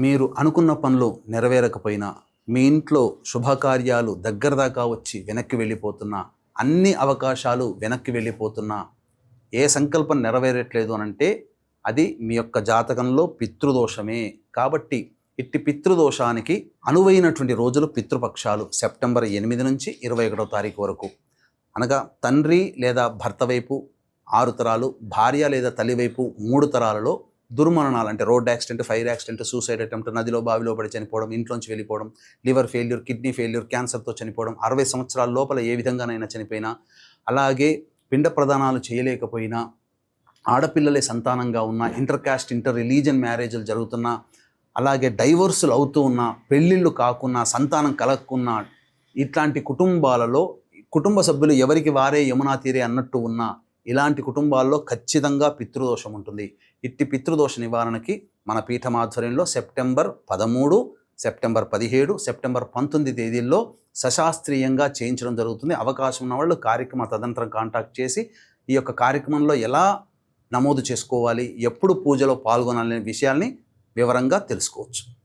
మీరు అనుకున్న పనులు నెరవేరకపోయినా, మీ ఇంట్లో శుభకార్యాలు దగ్గర దాకా వచ్చి వెనక్కి వెళ్ళిపోతున్నా, అన్ని అవకాశాలు వెనక్కి వెళ్ళిపోతున్నా, ఏ సంకల్పం నెరవేరట్లేదు అనంటే అది మీ యొక్క జాతకంలో పితృదోషమే. కాబట్టి ఇట్టి పితృదోషానికి అనువైనటువంటి రోజులు పితృపక్షాలు సెప్టెంబర్ 8 నుంచి 21వ తారీఖు వరకు. అనగా తండ్రి లేదా భర్త వైపు 6 తరాలు, భార్య లేదా తల్లి వైపు 3 తరాలలో దుర్మరణాలు అంటే road accident, fire accident, suicide attempt, నదిలో బావిలో పడి చనిపోవడం, ఇంట్లోంచి వెళ్ళిపోవడం, లివర్ ఫెయిల్యూర్, కిడ్నీ ఫెయిల్యూర్, క్యాన్సర్తో చనిపోవడం, 60 సంవత్సరాల లోపల ఏ విధంగానైనా చనిపోయినా, అలాగే పిండ ప్రదానాలు చేయలేకపోయినా, ఆడపిల్లలే సంతానంగా ఉన్న, ఇంటర్ కాస్ట్ ఇంటర్ రిలీజన్ మ్యారేజ్లు జరుగుతున్నా, అలాగే డైవోర్సులు అవుతూ ఉన్నా, పెళ్ళిళ్ళు కాకున్నా, సంతానం కలగకున్నా, ఇట్లాంటి కుటుంబాలలో కుటుంబ సభ్యులు ఎవరికి వారే యమునా తీరే అన్నట్టు ఉన్నా, ఇలాంటి కుటుంబాల్లో ఖచ్చితంగా పితృదోషం ఉంటుంది. ఇట్టి పితృదోష నివారణకి మన పీఠం ఆధ్వర్యంలో సెప్టెంబర్ 13, సెప్టెంబర్ 17, సెప్టెంబర్ 19 తేదీల్లో సశాస్త్రీయంగా చేయించడం జరుగుతుంది. అవకాశం ఉన్న వాళ్ళు కార్యక్రమ తదనంతరం కాంటాక్ట్ చేసి ఈ యొక్క కార్యక్రమంలో ఎలా నమోదు చేసుకోవాలి, ఎప్పుడు పూజలో పాల్గొనాలనే విషయాల్ని వివరంగా తెలుసుకోవచ్చు.